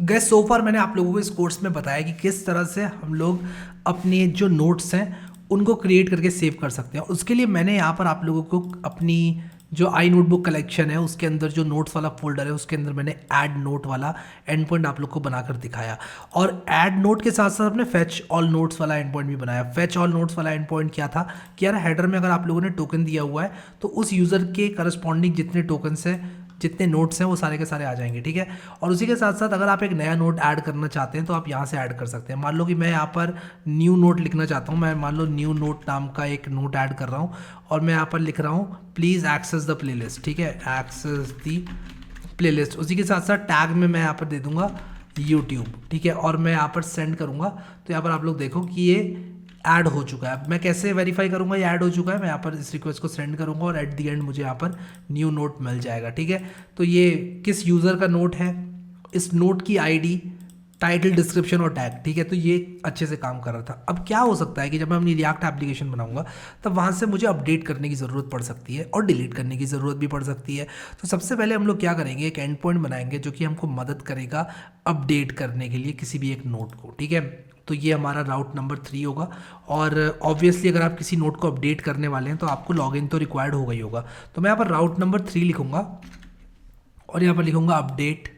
Gas सो फार मैंने आप लोगों को इस कोर्स में बताया कि किस तरह से हम लोग अपने जो नोट्स हैं उनको क्रिएट करके सेव कर सकते हैं। उसके लिए मैंने यहाँ पर आप लोगों को अपनी जो आई नोटबुक कलेक्शन है उसके अंदर जो नोट्स वाला फोल्डर है उसके अंदर मैंने ऐड नोट वाला एंड पॉइंट आप लोग को बनाकर दिखाया, और ऐड नोट के साथ साथ अपने फेच ऑल नोट्स वाला एंड पॉइंट भी बनाया। फेच ऑल नोट्स वाला एंड पॉइंट क्या था कि यार हेडर में अगर आप लोगों ने टोकन दिया हुआ है तो उस यूज़र के करस्पॉन्डिंग जितने टोकन्स हैं, जितने नोट्स हैं वो सारे के सारे आ जाएंगे, ठीक है। और उसी के साथ साथ अगर आप एक नया नोट ऐड करना चाहते हैं तो आप यहाँ से ऐड कर सकते हैं। मान लो कि मैं यहाँ पर न्यू नोट लिखना चाहता हूँ, मैं मान लो न्यू नोट नाम का एक नोट ऐड कर रहा हूँ और मैं यहाँ पर लिख रहा हूँ प्लीज़ एक्सेस द प्लेलिस्ट, ठीक है, एक्सेस द प्लेलिस्ट। उसी के साथ साथ टैग में मैं यहाँ पर दे दूँगा यूट्यूब, ठीक है, और मैं यहाँ पर सेंड करूँगा तो यहाँ पर आप लोग देखो कि ये ऐड हो चुका है। मैं कैसे वेरीफाई करूंगा ये ऐड हो चुका है? मैं यहाँ पर इस रिक्वेस्ट को सेंड करूंगा और एट द एंड मुझे यहाँ पर न्यू नोट मिल जाएगा, ठीक है। तो ये किस यूज़र का नोट है, इस नोट की आईडी, टाइटल, डिस्क्रिप्शन और टैग, ठीक है। तो ये अच्छे से काम कर रहा था। अब क्या हो सकता है कि जब मैं अपनी रिएक्ट एप्लीकेशन बनाऊंगा तब वहाँ से मुझे अपडेट करने की ज़रूरत पड़ सकती है और डिलीट करने की ज़रूरत भी पड़ सकती है। तो सबसे पहले हम लोग क्या करेंगे, एक एंड पॉइंट बनाएंगे जो कि हमको मदद करेगा अपडेट करने के लिए किसी भी एक नोट को, ठीक है। तो ये हमारा राउट नंबर 3 होगा। और ऑब्वियसली अगर आप किसी नोट को अपडेट करने वाले हैं तो आपको लॉगिन तो रिक्वायर्ड होगा ही होगा। तो मैं यहाँ पर राउट नंबर 3 लिखूंगा और यहाँ पर लिखूंगा अपडेट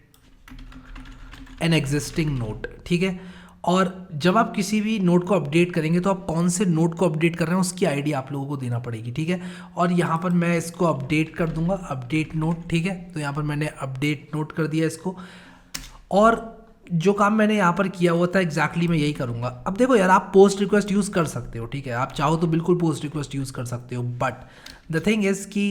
एन एग्जिस्टिंग नोट, ठीक है। और जब आप किसी भी नोट को अपडेट करेंगे तो आप कौन से नोट को अपडेट कर रहे हैं उसकी आईडी आप लोगों को देना पड़ेगी, ठीक है। और यहाँ पर मैं इसको अपडेट कर दूंगा, अपडेट नोट, ठीक है। तो यहाँ पर मैंने अपडेट नोट कर दिया इसको, और जो काम मैंने यहाँ पर किया हुआ था एग्जैक्टली मैं यही करूँगा। अब देखो यार, आप पोस्ट रिक्वेस्ट यूज़ कर सकते हो, ठीक है, आप चाहो तो बिल्कुल पोस्ट रिक्वेस्ट यूज़ कर सकते हो, बट द थिंग इज़ कि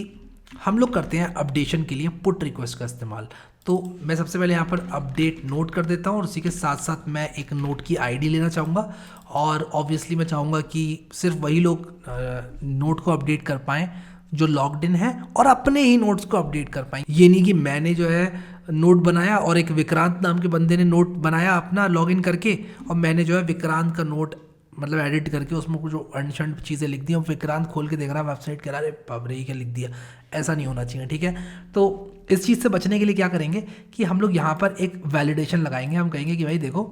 हम लोग करते हैं अपडेशन के लिए पुट रिक्वेस्ट का इस्तेमाल। तो मैं सबसे पहले यहाँ पर अपडेट नोट कर देता हूँ और उसी के साथ साथ मैं एक नोट की आईडी लेना चाहूँगा, और ऑब्वियसली मैं चाहूँगा कि सिर्फ वही लोग नोट को अपडेट कर पाएँ जो लॉग्ड इन है और अपने ही नोट्स को अपडेट कर पाएँ। ये नहीं कि मैंने जो है नोट बनाया और एक विक्रांत नाम के बंदे ने नोट बनाया अपना लॉगिन करके और मैंने जो है विक्रांत का नोट मतलब एडिट करके उसमें कुछ अनशंट चीज़ें लिख दी और विक्रांत खोल के देख रहा है वेबसाइट, कह रहा है बाप रे क्या लिख दिया। ऐसा नहीं होना चाहिए, ठीक है। तो इस चीज़ से बचने के लिए क्या करेंगे कि हम लोग यहाँ पर एक वैलिडेशन लगाएंगे। हम कहेंगे कि भाई देखो,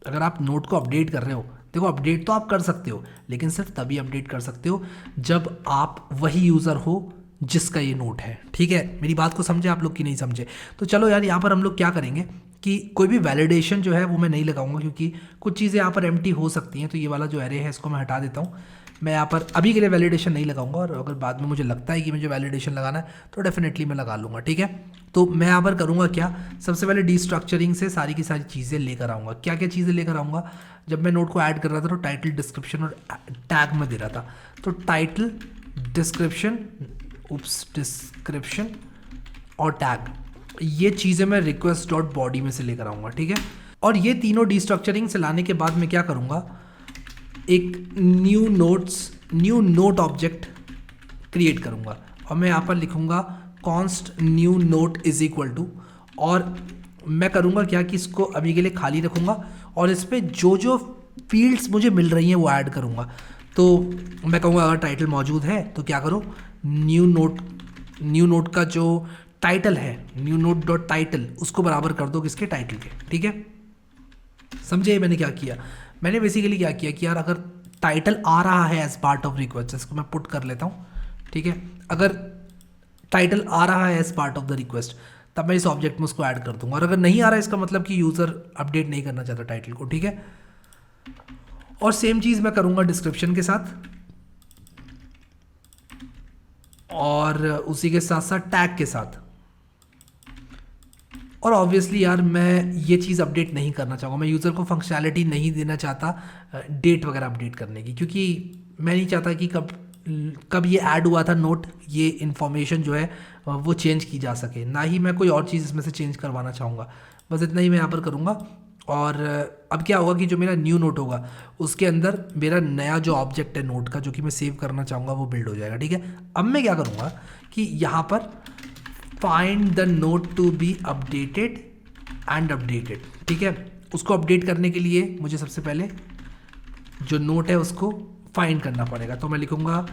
अगर आप नोट को अपडेट कर रहे हो, देखो अपडेट तो आप कर सकते हो लेकिन सिर्फ तभी अपडेट कर सकते हो जब आप वही यूज़र हो जिसका ये नोट है, ठीक है। मेरी बात को समझे आप लोग कि नहीं समझे? तो चलो यार, यहाँ पर हम लोग क्या करेंगे कि कोई भी वैलिडेशन जो है वो मैं नहीं लगाऊंगा क्योंकि कुछ चीज़ें यहाँ पर एम्प्टी हो सकती हैं। तो ये वाला जो एरे है इसको मैं हटा देता हूँ। मैं यहाँ पर अभी के लिए वैलिडेशन नहीं लगाऊंगा, और अगर बाद में मुझे लगता है कि मुझे वैलिडेशन लगाना है तो डेफिनेटली मैं लगा लूँगा, ठीक है। तो मैं यहाँ पर करूँगा क्या, सबसे पहले डीस्ट्रक्चरिंग से सारी की सारी चीज़ें लेकर आऊँगा। क्या क्या चीज़ें लेकर आऊँगा? जब मैं नोट को ऐड कर रहा था तो टाइटल, डिस्क्रिप्शन और टैग में दे रहा था। तो टाइटल, डिस्क्रिप्शन, डिस्क्रिप्शन और टैग, ये चीज़ें मैं रिक्वेस्ट डॉट बॉडी में से लेकर आऊँगा, ठीक है। और ये तीनों डीस्ट्रक्चरिंग से लाने के बाद मैं क्या करूँगा, एक न्यू नोट ऑब्जेक्ट क्रिएट करूँगा और मैं यहाँ पर लिखूँगा const new note is equal to, और मैं करूँगा क्या कि इसको अभी के लिए खाली रखूँगा और इस पर जो जो फील्ड्स मुझे मिल रही हैं वो ऐड करूँगा। तो मैं कहूँगा अगर टाइटल मौजूद है तो क्या करो, न्यू नोट का जो टाइटल है, न्यू नोट डॉट टाइटल, उसको बराबर कर दो किसके, टाइटल के, ठीक है। समझे मैंने क्या किया? मैंने बेसिकली क्या किया कि यार अगर टाइटल आ रहा है एज पार्ट ऑफ रिक्वेस्ट, इसको मैं पुट कर लेता हूँ, ठीक है। अगर टाइटल आ रहा है as part of the request तब मैं इस ऑब्जेक्ट में उसको ऐड कर दूंगा, और अगर नहीं आ रहा है इसका मतलब कि यूज़र अपडेट नहीं करना चाहता टाइटल को, ठीक है। और सेम चीज़ मैं करूँगा डिस्क्रिप्शन के साथ और उसी के साथ साथ टैग के साथ। और ऑब्वियसली यार मैं ये चीज़ अपडेट नहीं करना चाहूँगा, मैं यूज़र को फंक्शनैलिटी नहीं देना चाहता डेट वगैरह अपडेट करने की, क्योंकि मैं नहीं चाहता कि कब ये ऐड हुआ था नोट, ये इन्फॉर्मेशन जो है वो चेंज की जा सके, ना ही मैं कोई और चीज़ इसमें से चेंज करवाना चाहूँगा। बस इतना ही मैं यहाँ पर करूँगा। और अब क्या होगा कि जो मेरा न्यू नोट होगा उसके अंदर मेरा नया जो ऑब्जेक्ट है नोट का जो कि मैं सेव करना चाहूँगा वो बिल्ड हो जाएगा, ठीक है। अब मैं क्या करूँगा कि यहाँ पर find the note to be updated and updated, ठीक है। उसको अपडेट करने के लिए मुझे सबसे पहले जो नोट है उसको फाइंड करना पड़ेगा। तो मैं लिखूँगा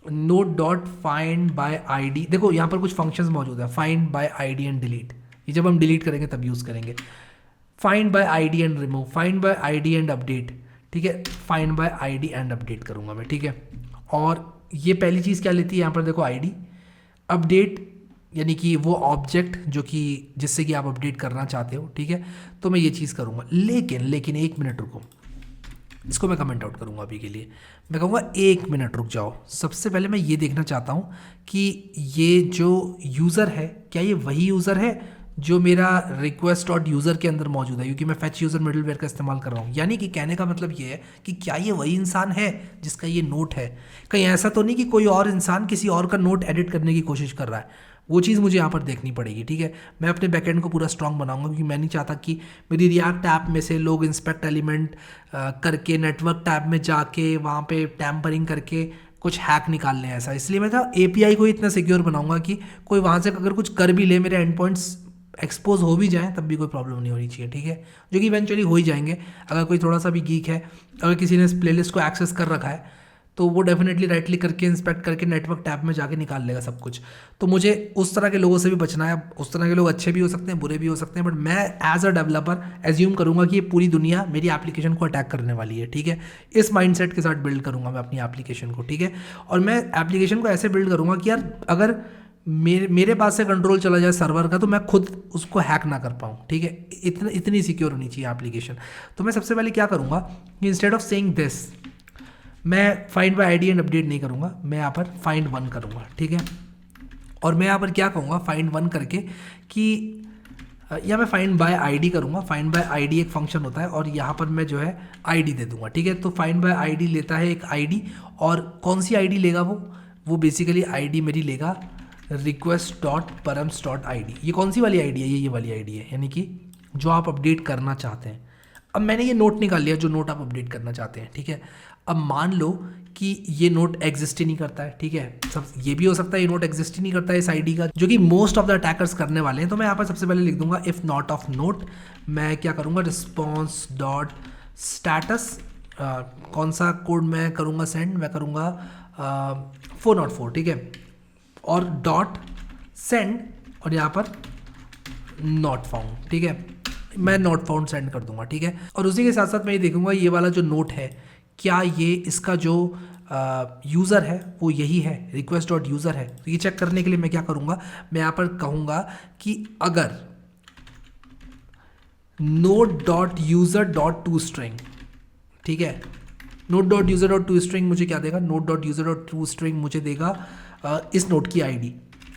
note dot find by ID. देखो यहाँ पर कुछ फंक्शंस मौजूद है, find by ID and delete, ये जब हम डिलीट करेंगे तब यूज़ करेंगे। Find by ID and remove, find by ID and update, ठीक है, find by ID and update करूँगा मैं, ठीक है। और ये पहली चीज़ क्या लेती है यहाँ पर देखो, आईडी, अपडेट यानी कि वो ऑब्जेक्ट जो कि जिससे कि आप अपडेट करना चाहते हो, ठीक है। तो मैं ये चीज़ करूँगा, लेकिन एक मिनट रुको, इसको मैं कमेंट आउट करूँगा अभी के लिए। मैं कहूँगा 1 मिनट रुक जाओ। सबसे पहले मैं ये देखना चाहता हूँ कि ये जो यूज़र है क्या ये वही यूज़र है जो मेरा रिक्वेस्ट डॉट यूज़र के अंदर मौजूद है, क्योंकि मैं फैच यूज़र मिडलवेयर का इस्तेमाल कर रहा हूँ। यानी कि कहने का मतलब ये है कि क्या ये वही इंसान है जिसका ये नोट है। कहीं ऐसा तो नहीं कि कोई और इंसान किसी और का नोट एडिट करने की कोशिश कर रहा है, वो चीज़ मुझे यहाँ पर देखनी पड़ेगी, ठीक है। मैं अपने बैकएंड को पूरा स्ट्रांग बनाऊंगा, क्योंकि मैं नहीं चाहता कि मेरी रिएक्ट ऐप में से लोग इंस्पेक्ट एलिमेंट करके नेटवर्क टैब में जाके वहाँ पे टैम्परिंग करके कुछ हैक निकाल लें ऐसा। इसलिए मैं एपीआई को इतना सिक्योर बनाऊंगा कि कोई वहाँ से अगर कुछ कर भी ले, मेरे एंड पॉइंट्स एक्सपोज हो भी जाएँ तब भी कोई प्रॉब्लम नहीं होनी चाहिए, ठीक है। जो कि इवेंचुअली हो ही जाएंगे। अगर कोई थोड़ा सा भी गीक है, अगर किसी ने इस प्लेलिस्ट को एक्सेस कर रखा है तो वो डेफिनेटली राइट क्लिक करके इंस्पेक्ट करके नेटवर्क टैब में जाके निकाल लेगा सब कुछ। तो मुझे उस तरह के लोगों से भी बचना है। उस तरह के लोग अच्छे भी हो सकते हैं, बुरे भी हो सकते हैं, बट मैं एज अ डेवलपर एज्यूम करूंगा कि ये पूरी दुनिया मेरी एप्लीकेशन को अटैक करने वाली है, ठीक है। इस माइंडसेट के साथ बिल्ड करूंगा मैं अपनी एप्लीकेशन को, ठीक है। और मैं एप्लीकेशन को ऐसे बिल्ड करूंगा कि यार अगर मेरे पास से कंट्रोल चला जाए सर्वर का तो मैं खुद उसको हैक ना कर पाऊँ, ठीक है। इतनी सिक्योर होनी चाहिए एप्लीकेशन। तो मैं सबसे पहले क्या करूँगा कि इंस्टेड ऑफ सेइंग दिस, मैं find by ID and update नहीं करूँगा, मैं यहाँ पर फाइंड वन करूँगा, ठीक है। और मैं यहाँ पर क्या कहूँगा फाइंड वन करके कि या मैं फाइंड बाय आईडी करूँगा। फाइंड बाय आईडी एक फंक्शन होता है और यहाँ पर मैं जो है आईडी दे दूँगा, ठीक है। तो फाइंड बाय आईडी लेता है एक आईडी, और कौन सी आईडी लेगा वो बेसिकली आईडी मेरी लेगा request dot params dot ID. ये कौन सी वाली आईडी है, ये वाली आईडी है, यानी कि जो आप अपडेट करना चाहते हैं। अब मैंने ये नोट निकाल लिया जो नोट आप अपडेट करना चाहते हैं, ठीक है। अब मान लो कि ये नोट एग्जिस्ट ही नहीं करता है, ठीक है। सब ये भी हो सकता है ये नोट एग्जिस्ट ही नहीं करता है इस आईडी का, जो कि मोस्ट ऑफ द अटैकर्स करने वाले हैं। तो मैं यहाँ पर सबसे पहले लिख दूंगा इफ नॉट ऑफ नोट, मैं क्या करूँगा रिस्पॉन्स डॉट स्टेटस, कौन सा कोड मैं करूँगा सेंड, मैं करूँगा 404, ठीक है। और डॉट सेंड और यहाँ पर नॉट फाउंड, ठीक है। मैं नॉट फाउंड सेंड कर दूंगा, ठीक है। और उसी के साथ साथ मैं ये देखूंगा ये वाला जो नोट है क्या ये इसका जो यूज़र है वो यही है, रिक्वेस्ट डॉट यूज़र है। तो ये चेक करने के लिए मैं क्या करूँगा, मैं यहाँ पर कहूँगा कि अगर note dot user dot to string, ठीक है, note dot user dot to string मुझे क्या देगा, note dot user dot to string मुझे देगा इस नोट की आईडी।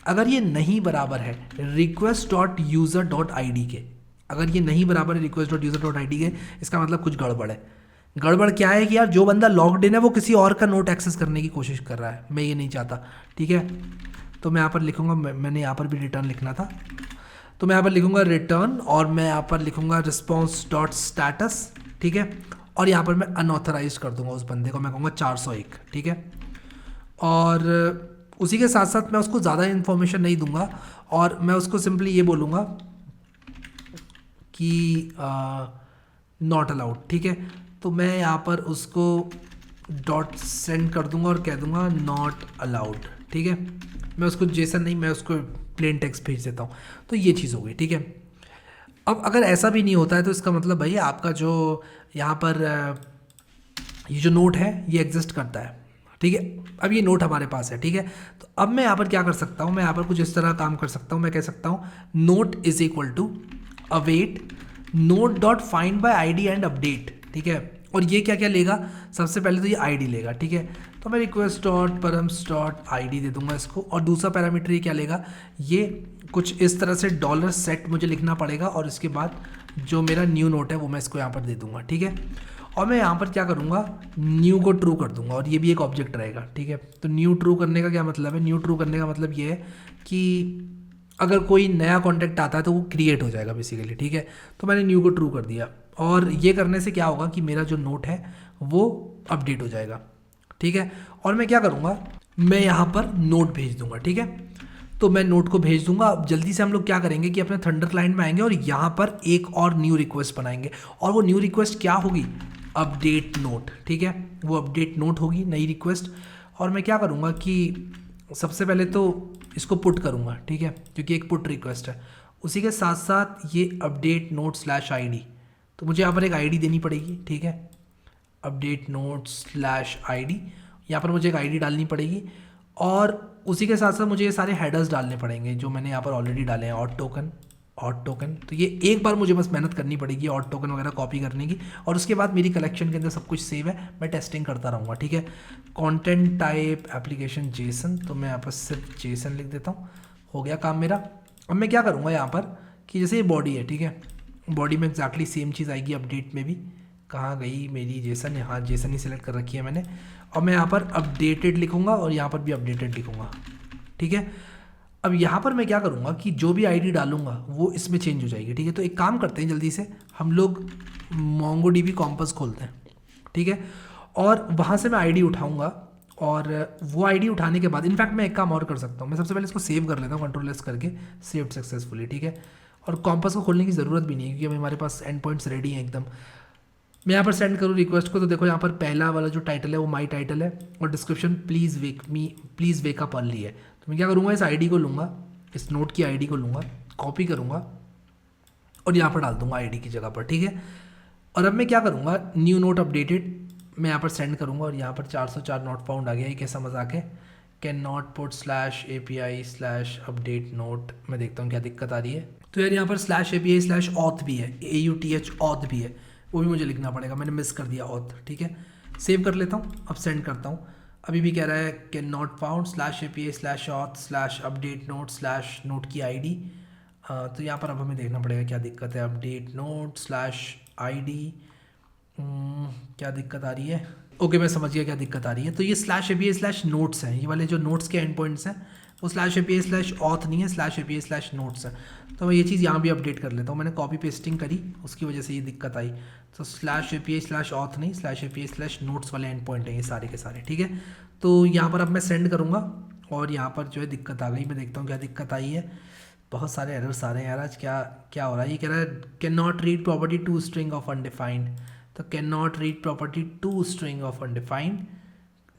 अगर ये नहीं बराबर है request dot user dot ID के, अगर ये नहीं बराबर है request dot user dot ID के, इसका मतलब कुछ गड़बड़ है। गड़बड़ क्या है कि यार जो बंदा लॉग्ड इन है वो किसी और का नोट एक्सेस करने की कोशिश कर रहा है, मैं ये नहीं चाहता, ठीक है। तो मैं यहाँ पर लिखूँगा, मैंने यहाँ पर भी रिटर्न लिखना था, तो मैं यहाँ पर लिखूँगा रिटर्न और मैं यहाँ पर लिखूँगा रिस्पॉन्स डॉट स्टेटस, ठीक है। और यहाँ पर मैं अनऑथराइज कर दूँगा उस बंदे को, मैं कहूँगा 401, ठीक है। और उसी के साथ साथ मैं उसको ज़्यादा इन्फॉर्मेशन नहीं दूंगा और मैं उसको सिंपली ये बोलूँगा कि नॉट अलाउड, ठीक है। तो मैं यहाँ पर उसको डॉट सेंड कर दूंगा और कह दूंगा नॉट अलाउड, ठीक है। मैं उसको जेसन नहीं, मैं उसको प्लेन टेक्स्ट भेज देता हूँ। तो ये चीज़ हो गई, ठीक है। अब अगर ऐसा भी नहीं होता है तो इसका मतलब भाई आपका जो यहाँ पर ये जो नोट है ये एग्जिस्ट करता है, ठीक है। अब ये नोट हमारे पास है, ठीक है। तो अब मैं यहाँ पर क्या कर सकता हूँ, मैं यहाँ पर कुछ इस तरह काम कर सकता हूँ। मैं कह सकता हूँ note is equal to await note dot find by ID and update, ठीक है। और ये क्या क्या लेगा, सबसे पहले तो ये आईडी लेगा, ठीक है। तो मैं request dot params dot ID दे दूंगा इसको। और दूसरा पैरामीटर ये क्या लेगा, ये कुछ इस तरह से डॉलर सेट मुझे लिखना पड़ेगा और इसके बाद जो मेरा न्यू नोट है वो मैं इसको यहाँ पर दे दूंगा, ठीक है। और मैं यहाँ पर क्या करूँगा, न्यू को ट्रू कर दूंगा और ये भी एक ऑब्जेक्ट रहेगा, ठीक है। तो न्यू ट्रू करने का क्या मतलब है, न्यू ट्रू करने का मतलब ये है कि अगर कोई नया कॉन्टैक्ट आता है तो वो क्रिएट हो जाएगा बेसिकली, ठीक है। तो मैंने न्यू को ट्रू कर दिया और ये करने से क्या होगा कि मेरा जो नोट है वो अपडेट हो जाएगा, ठीक है। और मैं क्या करूँगा, मैं यहाँ पर नोट भेज दूंगा, ठीक है। तो मैं नोट को भेज दूंगा। अब जल्दी से हम लोग क्या करेंगे कि अपने थंडर क्लाइंट में आएंगे और यहाँ पर एक और न्यू रिक्वेस्ट बनाएंगे और वो न्यू रिक्वेस्ट क्या होगी, अपडेट नोट, ठीक है। वो अपडेट नोट होगी नई रिक्वेस्ट। और मैं क्या करूँगा कि सबसे पहले तो इसको पुट करूँगा, ठीक है, क्योंकि एक पुट रिक्वेस्ट है। उसी के साथ साथ ये अपडेट नोट स्लैश ID, तो मुझे यहाँ पर एक ID देनी पड़ेगी, ठीक है। अपडेट नोट स्लैश ID, यहाँ पर मुझे एक ID डालनी पड़ेगी और उसी के साथ साथ मुझे ये सारे हेडर्स डालने पड़ेंगे जो मैंने यहाँ पर ऑलरेडी डाले हैं। ऑड टोकन, तो ये एक बार मुझे बस मेहनत करनी पड़ेगी ऑड टोकन वगैरह कॉपी करने की, और उसके बाद मेरी कलेक्शन के अंदर सब कुछ सेव है, मैं टेस्टिंग करता रहूँगा, ठीक है। कंटेंट टाइप एप्लीकेशन जेसन, तो मैं यहाँ पर सिर्फ जेसन लिख देता हूँ, हो गया काम मेरा। अब मैं क्या करूँगा यहाँ पर कि जैसे ये बॉडी है, ठीक है, बॉडी में एग्जैक्टली सेम चीज़ आएगी अपडेट में भी। कहाँ गई मेरी जेसन, यहाँ जेसन ही सिलेक्ट कर रखी है मैंने, और मैं यहाँ पर अपडेटेड लिखूँगा और यहाँ पर भी अपडेटेड लिखूँगा, ठीक है। अब यहाँ पर मैं क्या करूँगा कि जो भी ID डालूंगा वो इसमें चेंज हो जाएगी, ठीक है। तो एक काम करते हैं, जल्दी से हम लोग MongoDB कॉम्पस खोलते हैं, ठीक है, और वहाँ से मैं ID उठाऊँगा, और वो ID उठाने के बाद इनफैक्ट मैं एक काम और कर सकता हूँ, मैं सबसे पहले इसको सेव कर लेता हूँ Ctrl+S करके, सेव्ड सक्सेसफुली, ठीक है। और कॉम्पस को खोलने की ज़रूरत भी नहीं है क्योंकि अभी हमारे पास एंड पॉइंट्स रेडी हैं एकदम। मैं यहाँ पर सेंड करूँ रिक्वेस्ट को, तो देखो यहाँ पर पहला वाला जो टाइटल है वो माई टाइटल है, और description please wake up early है। तो मैं क्या करूँगा, इस ID को लूँगा, इस नोट की ID को लूँगा, कॉपी करूँगा और यहाँ पर डाल दूँगा ID की जगह पर, ठीक है। और अब मैं क्या करूँगा, न्यू नोट अपडेटेड मैं यहाँ पर सेंड करूँगा, और यहाँ पर 404 नॉट फाउंड आ गया, ये कैसा मजाक है। कैन नॉट पुट /API/अपडेट नोट, मैं देखता हूँ क्या दिक्कत आ रही है। तो यार यहाँ पर /API/auth भी है, AUTH auth भी है, वो भी मुझे लिखना पड़ेगा, मैंने मिस कर दिया auth, ठीक है। सेव कर लेता हूँ, अब सेंड करता हूँ। अभी भी कह रहा है कैन नॉट फाउंड /API/auth/अपडेट नोट की ID। तो यहाँ पर अब हमें देखना पड़ेगा क्या दिक्कत है। अपडेट नोट /ID, क्या दिक्कत आ रही है। ओके मैं समझ गया क्या दिक्कत आ रही है। तो ये /API/notes हैं, ये वाले जो नोट्स के एंड पॉइंट्स हैं वो /API/auth नहीं है, /API/notes है। तो मैं ये चीज़ यहाँ भी अपडेट कर लेता हूँ, मैंने कॉपी पेस्टिंग करी उसकी वजह से ये दिक्कत आई। तो /API/auth नहीं, /API/notes वाले एंड पॉइंट हैं ये सारे के सारे, ठीक है। तो यहाँ पर अब मैं सेंड करूँगा और यहाँ पर जो है दिक्कत आ गई, मैं देखता हूँ क्या दिक्कत आई है। बहुत सारे एरर्स आ रहे हैं यार आज, क्या हो रहा है। ये कह रहा है can not read property to string of undefined, तो can not read property to string of undefined.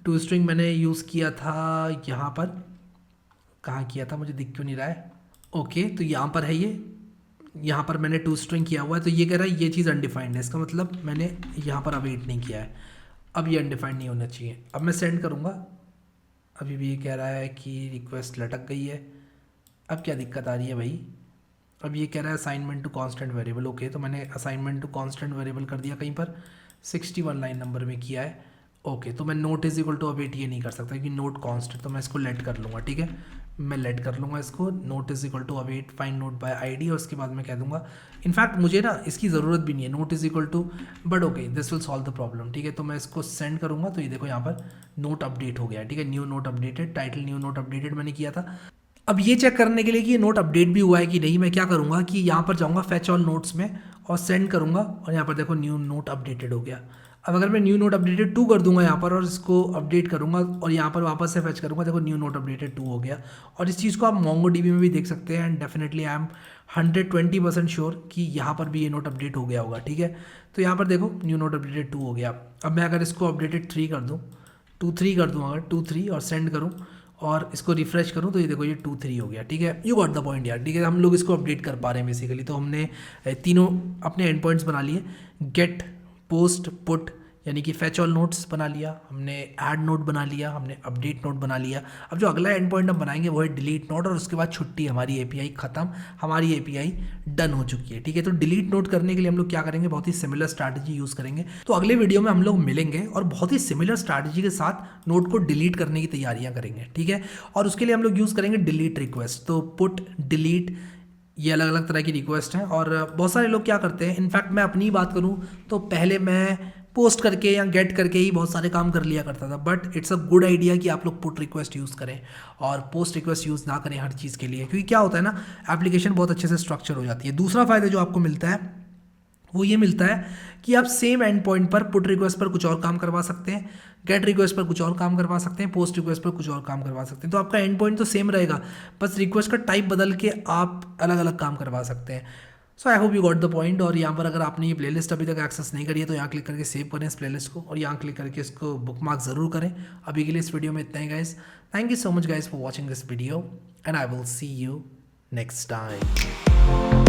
To string मैंने यूज़ किया था यहाँ पर, कहाँ किया था मुझे दिख क्यों नहीं रहा है। ओके तो यहाँ पर है ये, यहाँ पर मैंने टू स्ट्रिंग किया हुआ है। तो ये कह रहा है ये चीज़ अनडिफाइंड है, इसका मतलब मैंने यहाँ पर अवेट नहीं किया है, अब ये अनडिफाइंड नहीं होना चाहिए। अब मैं सेंड करूँगा, अभी भी ये कह रहा है कि रिक्वेस्ट लटक गई है। अब क्या दिक्कत आ रही है भाई, अब ये कह रहा है assignment to constant variable. Okay तो मैंने असाइनमेंट टू कांस्टेंट वेरिएबल कर दिया, कहीं पर 61 लाइन नंबर में किया है। ओके तो मैं note is equal to await ये नहीं कर सकता क्योंकि नोट कांस्टेंट, तो मैं इसको लेट कर लूँगा, ठीक है। मैं लेट कर लूँगा इसको, note is equal to await find note by ID, और उसके बाद मैं कह दूँगा इनफैक्ट मुझे ना इसकी ज़रूरत भी नहीं है, note is equal to, but okay this will solve the problem, ठीक है। तो मैं इसको सेंड करूँगा, तो ये देखो यहाँ पर नोट अपडेट हो गया, ठीक है। New note updated, title new note updated मैंने किया था। अब ये चेक करने के लिए कि ये नोट अपडेट भी हुआ है कि नहीं, मैं क्या करूँगा कि यहाँ पर जाऊँगा फैच ऑल नोट्स में और सेंड करूँगा, और यहाँ पर देखो न्यू नोट अपडेटेड हो गया। अब अगर मैं न्यू नोट अपडेटेड 2 कर दूंगा यहाँ पर और इसको अपडेट करूँगा और यहाँ पर वापस से फैच करूँगा, देखो न्यू नोट अपडेटेड 2 हो गया। और इस चीज़ को आप MongoDB में भी देख सकते हैं, and definitely I am 120% sure कि यहाँ पर भी ये नोट अपडेट हो गया होगा, ठीक है। तो यहाँ पर देखो न्यू नोट अपडेटेड 2 हो गया। अब मैं अगर इसको अपडेटेड 3 कर दूँ, 2-3 कर दूँ, अगर 2-3 और सेंड करूँ और इसको रिफ्रेश करूँ, तो ये देखो ये 2-3 हो गया, ठीक है। यू गॉट द पॉइंट यार, ठीक है। हम लोग इसको अपडेट कर पा रहे हैं बेसिकली। तो हमने तीनों अपने एंड पॉइंट्स बना लिए, गेट, पोस्ट, पुट, यानी कि फैच ऑल नोट्स बना लिया हमने, ऐड नोट बना लिया हमने, अपडेट नोट बना लिया। अब जो अगला एंड पॉइंट हम बनाएंगे वो है डिलीट नोट, और उसके बाद छुट्टी, हमारी API ख़त्म, हमारी API डन हो चुकी है, ठीक है। तो डिलीट नोट करने के लिए हम लोग क्या करेंगे, बहुत ही सिमिलर स्ट्रैटेजी यूज़ करेंगे। तो अगले वीडियो में हम लोग मिलेंगे और बहुत ही सिमिलर स्ट्रैटेजी के साथ नोट को डिलीट करने की तैयारियाँ करेंगे, ठीक है। और उसके लिए हम लोग यूज़ करेंगे डिलीट रिक्वेस्ट। तो पुट, डिलीट, ये अलग अलग तरह की रिक्वेस्ट हैं, और बहुत सारे लोग क्या करते हैं, इनफैक्ट मैं अपनी बात करूँ तो पहले मैं पोस्ट करके या गेट करके ही बहुत सारे काम कर लिया करता था, but it's a good idea कि आप लोग पुट रिक्वेस्ट यूज़ करें और पोस्ट रिक्वेस्ट यूज़ ना करें हर चीज़ के लिए, क्योंकि क्या होता है ना, एप्लीकेशन बहुत अच्छे से स्ट्रक्चर हो जाती है। दूसरा फ़ायदा जो आपको मिलता है वो ये मिलता है कि आप सेम एंड पॉइंट पर पुट रिक्वेस्ट पर कुछ और काम करवा सकते हैं, गेट रिक्वेस्ट पर कुछ और काम करवा सकते हैं, पोस्ट रिक्वेस्ट पर कुछ और काम करवा सकते हैं। तो आपका एंड पॉइंट तो सेम रहेगा, बस रिक्वेस्ट का टाइप बदल के आप अलग अलग काम करवा सकते हैं। So I hope you got the point. और यहाँ पर अगर आपने ये प्लेलिस्ट अभी तक एक्सेस नहीं करी है तो यहाँ क्लिक करके सेव करें इस प्लेलिस्ट को, और यहाँ क्लिक करके इसको बुकमार्क ज़रूर करें। अभी के लिए इस वीडियो में इतना ही guys, thank you so much guys for watching this video, and I will see you next time. हैं।